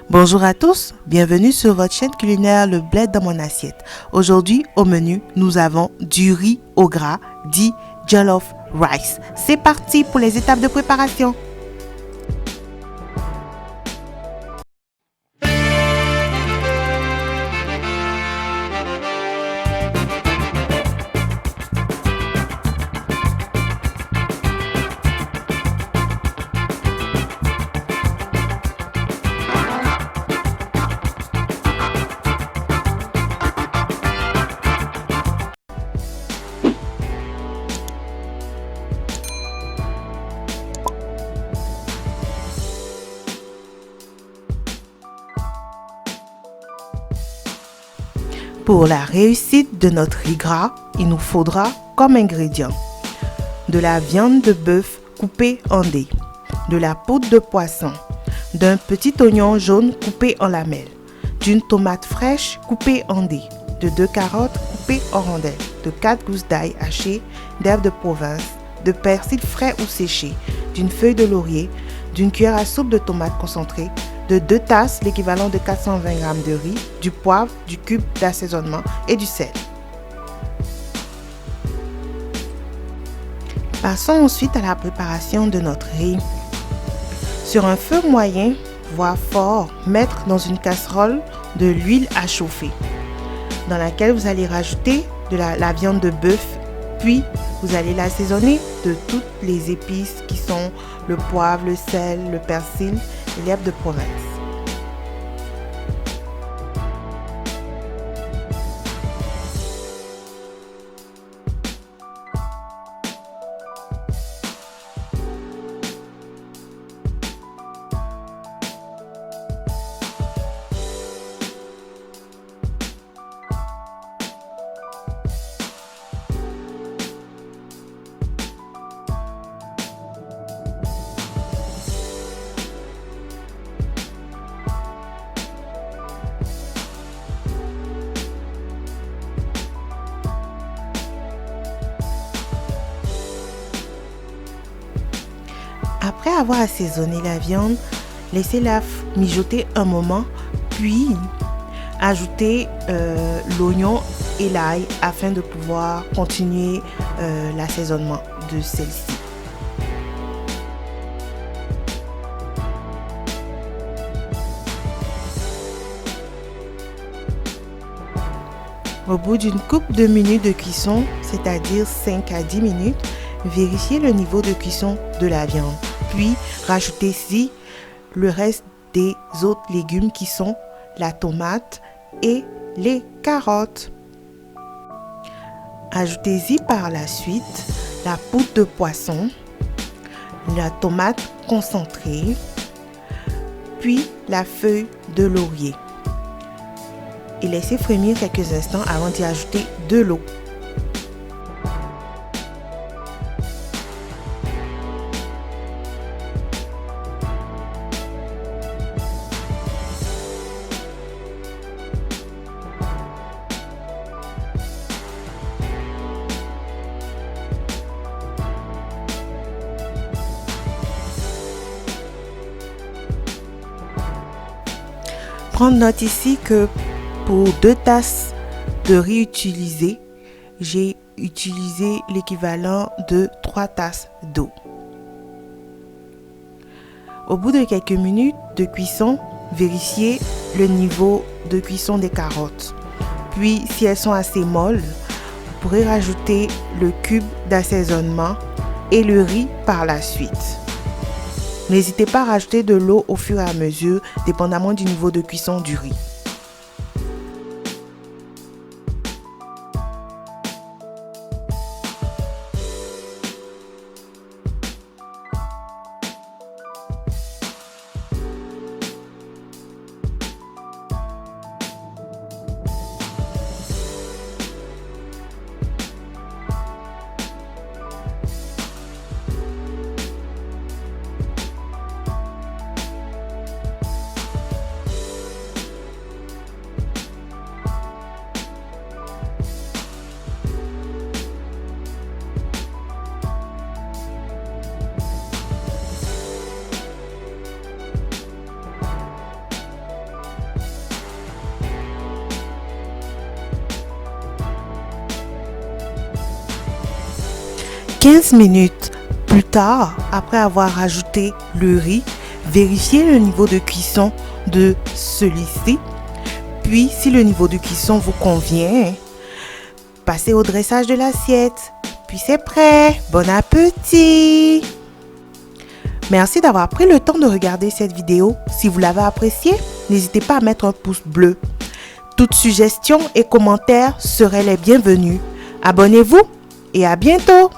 Bonjour à tous, bienvenue sur votre chaîne culinaire Le Bled dans mon assiette. Aujourd'hui, au menu, nous avons du riz au gras, dit jollof rice. C'est parti pour les étapes de préparation. Pour la réussite de notre riz gras, il nous faudra comme ingrédients de la viande de bœuf coupée en dés, de la poudre de poisson, d'un petit oignon jaune coupé en lamelles, d'une tomate fraîche coupée en dés, de 2 carottes coupées en rondelles, de 4 gousses d'ail hachées, d'herbes de province, de persil frais ou séché, d'une feuille de laurier, d'une cuillère à soupe de tomates concentrées, de 2 tasses, l'équivalent de 420 g de riz, du poivre, du cube d'assaisonnement et du sel. Passons ensuite à la préparation de notre riz. Sur un feu moyen, voire fort, mettre dans une casserole de l'huile à chauffer, dans laquelle vous allez rajouter de la viande de bœuf, puis vous allez l'assaisonner de toutes les épices qui sont le poivre, le sel, le persil et l'herbe de province. Après avoir assaisonné la viande, laissez-la mijoter un moment, puis ajoutez l'oignon et l'ail afin de pouvoir continuer l'assaisonnement de celle-ci. Au bout d'une couple de minutes de cuisson, c'est-à-dire 5 à 10 minutes, vérifiez le niveau de cuisson de la viande. Puis, rajoutez-y le reste des autres légumes qui sont la tomate et les carottes. Ajoutez-y par la suite la poudre de poisson, la tomate concentrée, puis la feuille de laurier. Et laissez frémir quelques instants avant d'y ajouter de l'eau. Prendre note ici que pour 2 tasses de riz utilisées, j'ai utilisé l'équivalent de 3 tasses d'eau. Au bout de quelques minutes de cuisson, vérifiez le niveau de cuisson des carottes. Puis, si elles sont assez molles, vous pourrez rajouter le cube d'assaisonnement et le riz par la suite. N'hésitez pas à rajouter de l'eau au fur et à mesure, dépendamment du niveau de cuisson du riz. 15 minutes plus tard, après avoir ajouté le riz, vérifiez le niveau de cuisson de celui-ci. Puis, si le niveau de cuisson vous convient, passez au dressage de l'assiette. Puis c'est prêt. Bon appétit! Merci d'avoir pris le temps de regarder cette vidéo. Si vous l'avez appréciée, n'hésitez pas à mettre un pouce bleu. Toutes suggestions et commentaires seraient les bienvenus. Abonnez-vous et à bientôt!